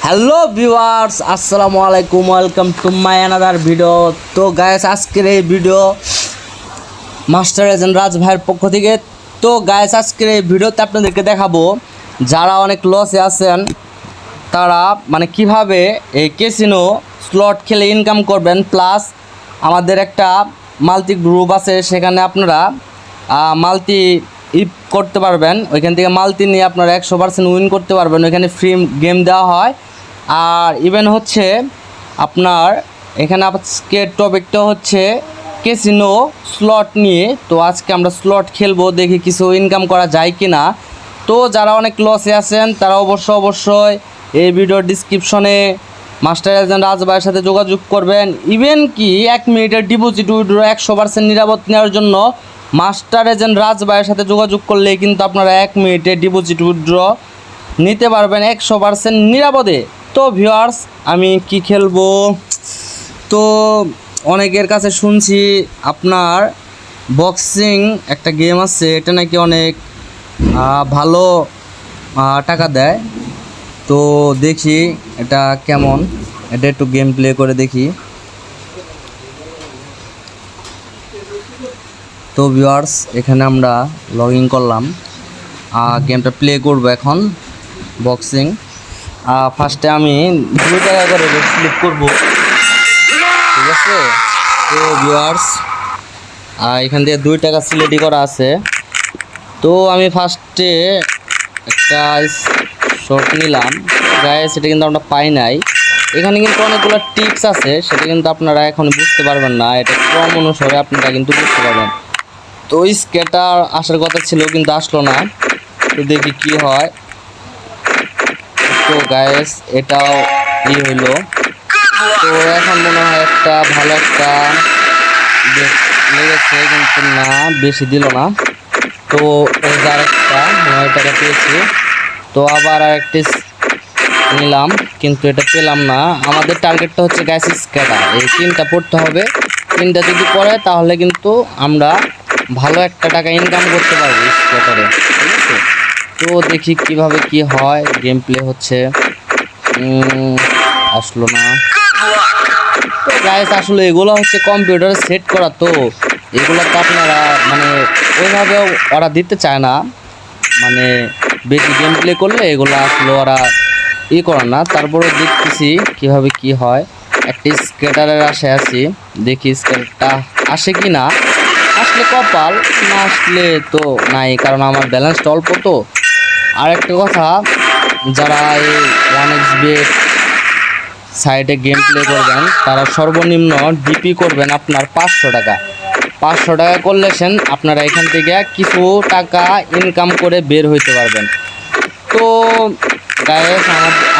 Hello viewers, আসসালামু আলাইকুম। Welcome to my another video. তো গাইস, আজকের এই ভিডিও মাস্টার এজেন্ট রাজ ভাইয়ের পক্ষ থেকে। তো গাইস, আজকের এই ভিডিওতে আপনাদেরকে দেখাবো যারা অনেক লসে আছেন তারা কিভাবে এই ক্যাসিনো স্লট খেলে ইনকাম করবেন। প্লাস আমাদের একটা মাল্টি গ্রুপ আছে, সেখানে আপনারা মাল্টি করতে পারবেন। ওইখান থেকে মাল্টি নিয়ে আপনারা 100% উইন করতে পারবেন। ওইখানে ফ্রি গেম দেওয়া হয়। আর ইভেন হচ্ছে আপনার এখানে আজকের টপিকটা হচ্ছে ক্যাসিনো স্লট নিয়ে। তো আজকে আমরা স্লট খেলবো, দেখি কিছু ইনকাম করা যায় কি না। তো যারা অনেক লসে আছেন তারা অবশ্যই এই ভিডিওর ডিসক্রিপশনে মাস্টার এজেন্ট রাজ ভাইয়ের সাথে যোগাযোগ করবেন। ইভেন কি 1 মিনিটের ডিপোজিট উইথড্র 100% নিরাপদ নেওয়ার জন্য মাস্টার এজেন্ট রাজ ভাইয়ের সাথে যোগাযোগ করলে কিন্তু আপনারা 1 মিনিটে ডিপোজিট উইথড্র নিতে পারবেন 100% নিরাপদে। তো ভিউয়ার্স, আমি কি খেলবো, তো অনেকের কাছে শুনছি আপনার বক্সিং একটা গেম আছে, এটা নাকি অনেক ভালো টাকা দেয়। তো দেখি এটা কেমন, এটা একটু গেম প্লে করে দেখি। তো ভিউয়ার্স, এখানে আমরা লগ ইন করলাম, গেমটা প্লে করব এখন। বক্সিং ফার্স্টে আমি 2 টাকা করে ক্লিক করব, ঠিক আছে। তো ভিউয়ার্স, এখান থেকে 2 টাকা সিলেক্ট করা আছে। তো আমি ফার্স্টে একটা শর্ট নিলাম গাইস, সেটা কিন্তু আমরা পাই নাই। এখানে কিন্তু অনেকগুলো টিপস আছে, সেটা কিন্তু আপনারা এখন বুঝতে পারবেন না, এটা ক্রম অনুসারে আপনারা কিন্তু বুঝতে পারবেন। তো স্কেটার আসার কথা ছিল কিন্তু আসলো না। তো দেখি কি হয়। তো গাইস, এটাও হইলো। তো এখন মনে হয় একটা ভালো একটা লেগেছে, কিন্তু না বেশি দিল না। তো আর একটা 9 টাকা পেয়েছি। তো আবার আরেকটি নিলাম, কিন্তু এটা পেলাম না। আমাদের টার্গেটটা হচ্ছে গাইস স্কেটার, এই 3টা পড়তে হবে। 3টা যদি পড়ে তাহলে কিন্তু আমরা ভালো একটা টাকা ইনকাম করতে পারবো স্কেটারে, ঠিক আছে। তো দেখি কিভাবে কি হয়। গেম প্লে হচ্ছে, আসলো না। তো গাইস, আসলে এগুলো হচ্ছে কম্পিউটারে সেট করা, তো এগুলো তো আপনারা ওইভাবেও ওরা দিতে চায় না। বেশি গেম প্লে করলে এগুলো আসলে ওরা করে না। তারপরে দেখতেছি কিভাবে কি হয়। একটা স্কেটারের আশায় আছি, দেখি স্কেটারটা আসে কি না। আসলে কপাল, না আসলে তো নাই, কারণ আমার ব্যালেন্সটা অল্প। তো আর একটা কথা, যারা এই 1xbet সাইটে গেম প্লে করবেন তারা সর্বনিম্ন ডিপি করবেন আপনার 500 টাকা। 500 টাকা করলে আপনারা এখান থেকে কিছু টাকা ইনকাম করে বের হইতে পারবেন। তো গাইস,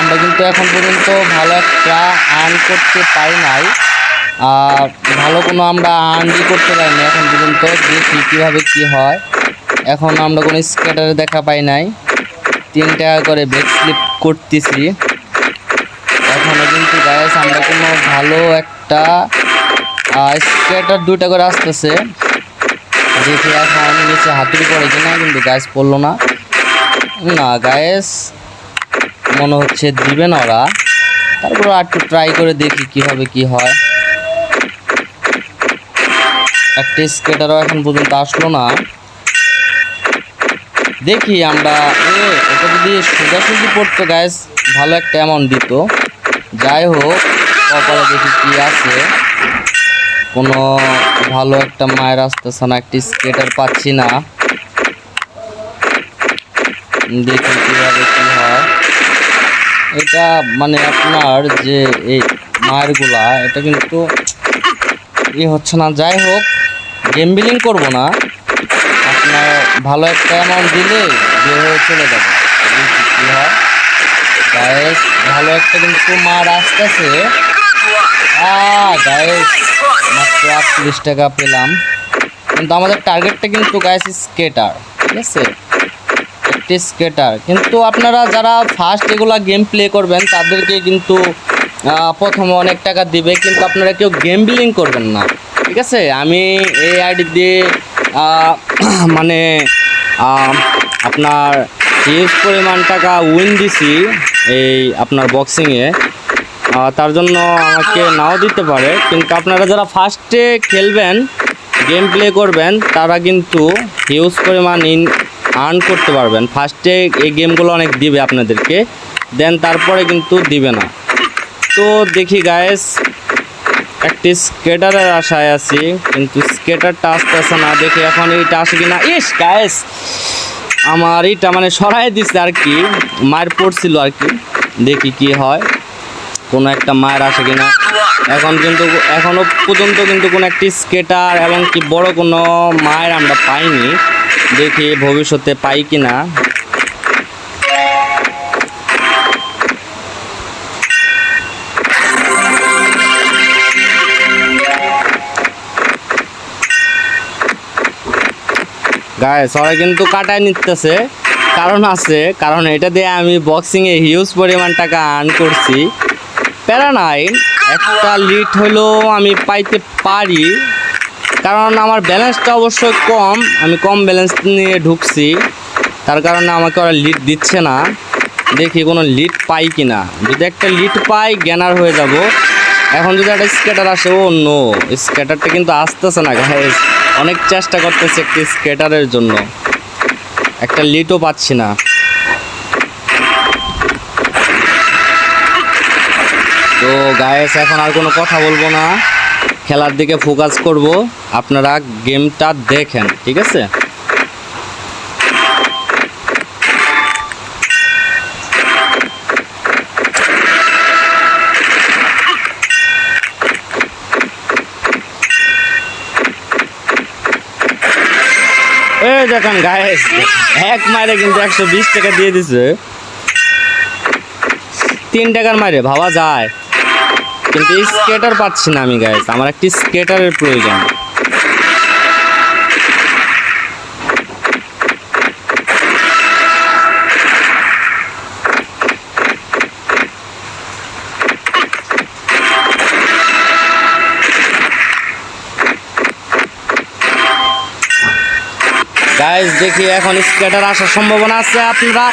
আমরা কিন্তু এখন পর্যন্ত ভালো একটা আর্ন করতে পারি নাই, আর ভালো কোনো আমরা আর্নই করতে পারি না এখন পর্যন্ত। দেখি কীভাবে কি হয়। এখন আমরা কোনো স্কেটারে দেখা পাই নাই। 3 টাকা করে ব্যাক স্লিপ করতেছি এখনও, কিন্তু গাইস আমরা কোনো ভালো একটা স্কেটার 2 টাকা করে আসতেছে। দেখি এখন নিচে হাতুড়ি পড়ে কিনা, কিন্তু গাইস পড়লো না। না গাইস, মনে হচ্ছে দিবে না ওরা। তারপর আর একটু ট্রাই করে দেখি কিভাবে কি হয়। একটা স্কেটারও এখন পর্যন্ত আসলো না। দেখি আমরা এটা যদি সোজাসুজি পড়তো গাইস, ভালো একটা অ্যামাউন্ট দিত। যাই হোক, কপালে দেখি কি আছে। কোনো ভালো একটা মায়ের আসতেছে না, একটা স্কেটার পাচ্ছি না। দেখি কীভাবে কি হয়। এটা আপনার যে এই মায়েরগুলা, এটা কিন্তু হচ্ছে না। যাই হোক, গেমবিলিং করবো না, আপনার ভালো একটা অ্যামাউন্ট দিলে বের হয়ে চলে যাবে। দেখি কী হয়। গাইস, ভালো একটা কিন্তু মার আসতেছে। গাইস, মাত্র 38 টাকা পেলাম, কিন্তু আমাদের টার্গেটটা কিন্তু গাইস স্কেটার, ঠিক আছে, একটি স্কেটার। কিন্তু আপনারা যারা ফার্স্ট এগুলা গেম প্লে করবেন তাদেরকে কিন্তু প্রথমে অনেক টাকা দিবে, কিন্তু আপনারা কেউ গেম বিলিং করবেন না, ঠিক আছে। আমি এই আইডি দিয়ে আপনার হিউজ পরিমাণ টাকা উইন দিছি। এই আপনার বক্সিংয়ে, তার জন্য আমাকে নাও দিতে পারে। কিন্তু আপনারা যারা ফার্স্টে খেলবেন, গেম প্লে করবেন, তারা কিন্তু হিউজ পরিমাণ আর্ন করতে পারবেন। ফার্স্টে এই গেমগুলো অনেক দিবে আপনাদেরকে, দেন তারপরে কিন্তু দিবে না। তো দেখি গায়েস, একটি স্কেটারের আশায় আছি, কিন্তু স্কেটারটা আসতেছে না। দেখি এখন এইটা আসে কি না। ইস গায়েস, আমার এইটা মানে সরাই দিচ্ছে আর কি, মায়ের পড়ছিল আর কি। দেখি কি হয়, কোনো একটা মায়ের আসে কিনা। এখনও পর্যন্ত কিন্তু কোনো একটি স্কেটার এবং কি বড় কোনো মায়ের আমরা পাইনি। দেখি ভবিষ্যতে পাই কি না। গায়ে সবাই কিন্তু কাটায় নিতেছে, কারণ এটা দিয়ে আমি বক্সিংয়ে হিউজ পরিমাণ টাকা আর্ন করছি। প্যারা নাই, একটা লিড হলেও আমি পাইতে পারি, কারণ আমার ব্যালেন্সটা অবশ্যই কম। আমি কম ব্যালেন্স নিয়ে ঢুকছি, তার কারণে আমাকে ওরা লিড দিচ্ছে না। দেখি কোনো লিড পাই কি না। যদি একটা লিড পাই, গ্যানার হয়ে যাব। এখন যদি একটা স্কেটার আসে, ও নো, স্কেটারটা কিন্তু আসতেছে না গাইস। অনেক চেষ্টা করতেছে একটি স্কেটারের জন্য, একটা লিডও পাচ্ছি না। তো গাইস, এখন আর কোনো কথা বলবো না, খেলার দিকে ফোকাস করব। আপনারা গেমটা দেখেন, ঠিক আছে? এই দেখেন গাইস, এক মাইরে কিন্তু 120 টাকা দিয়ে দিছে। 3 টাকার মাইরে ভাবা যায়, কিন্তু স্কেটার পাচ্ছি না আমি গাইস। আমার একটি স্কেটারের প্রয়োজন। গাইস দেখি এখন স্কেটার আসার সম্ভাবনা আছে, আপনারা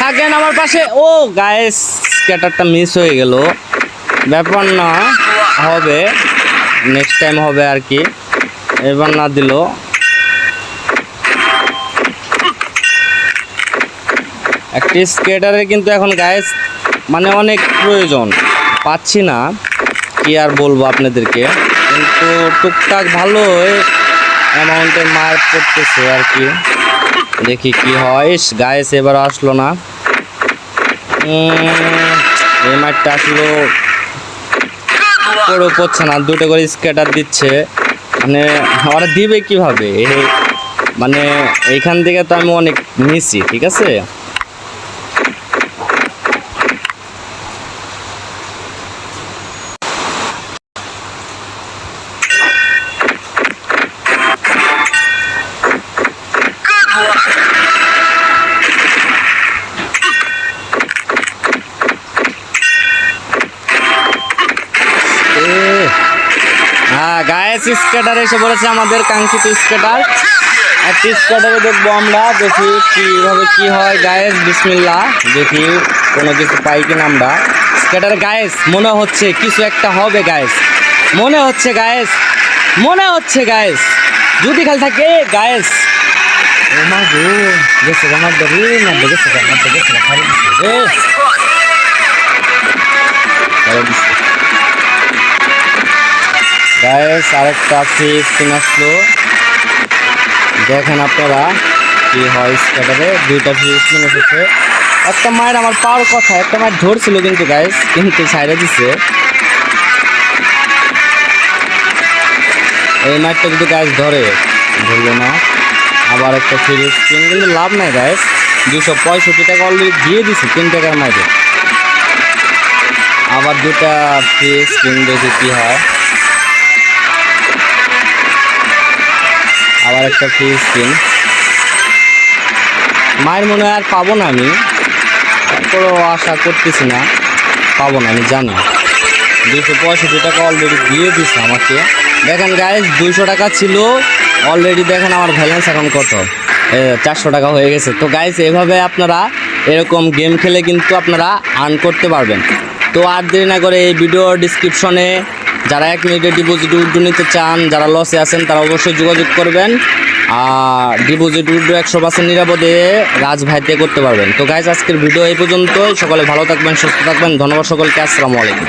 থাকেন আমার পাশে। ও গাইস, স্কেটারটা মিস হয়ে গেল, ব্যাপার না, হবে নেক্সট টাইম হবে আর কি, এবার না দিল। একটি স্কেটারের কিন্তু এখন গাইস মানে অনেক প্রয়োজন, পাচ্ছি না, কি আর বলবো আপনাদেরকে। কিন্তু টুকটাক ভালোই অ্যামাউন্টের মার পড়তেছে আর কি। দেখি কি হয়। গাইস এবার আসলো না, এই মাঠটা আসলো পুরো পড়ছে না। দুটো করে স্কেটার দিচ্ছে, মানে ওরা দিবে কিভাবে? মানে এইখান থেকে তো আমি অনেক মিসি, ঠিক আছে? হ্যাঁ গায়েস, স্কেটার এসে বলেছে আমাদের কাঙ্ক্ষিত স্কেটার। একটি স্কেটারে দেখবো আমরা, দেখি কীভাবে কি হয়। গায়েস বিসমিল্লাহ, দেখি কোনো কিছু পাই কিনা আমরা। স্কেটার গায়েস মনে হচ্ছে কিছু একটা হবে গায়েস, মনে হচ্ছে গায়েস, মনে হচ্ছে গায়েস, যদি খালি থাকে গায়েস। ও মা গো, গেছে আমার দড়ি না, গেছে আমার গেছে খালি গায়েস। আরেকটা ফ্রি স্পিন আসলো, দেখেন আপনারা কি হয়। স্কেটারে দুইটা ফ্রি স্পিন এসেছে। একটা মায়ের আমার পাওয়ার কথা, একটা মায়ের ধরছিল কিন্তু গায়েস, কিন্তু সাইডে দিচ্ছে। এই মাঠটা যদি গায়েস ধরলো না। আবার একটা ফ্রি স্পিন, কিন্তু লাভ নাই গায়েস। 265 টাকা অলরেডি দিয়ে দিছি 3 টাকার মাইরে। আবার দুটা ফ্রি স্পিন, দেখি কি হয়। আবার একটা ফ্রি স্পিন, মায়ের মনে হয় আর পাবো না আমি, তারপরও আশা করতেছি না পাবো না, আমি জানি। 265 টাকা অলরেডি দিয়ে দিছে আমাকে। দেখেন গাইস, 200 টাকা ছিল অলরেডি। দেখেন আমার ব্যালেন্স এখন কত, 400 টাকা হয়ে গেছে। তো গাইস এভাবে আপনারা এরকম গেম খেলে কিন্তু আপনারা আর্ন করতে পারবেন। তো আর দেরি না করে এই ভিডিও ডিসক্রিপশনে যারা 1 মিনিটে ডিপোজিট উইথড্র নিতে চান, যারা লসে আছেন তারা অবশ্যই যোগাযোগ করবেন। আর ডিপোজিট উইথড্র 100% নিরাপদে রাজ ভাইতে করতে পারবেন। তো গাইস আজকের ভিডিও এই পর্যন্তই। সকলে ভালো থাকবেন, সুস্থ থাকবেন। ধন্যবাদ সকলকে। আসসালামু আলাইকুম।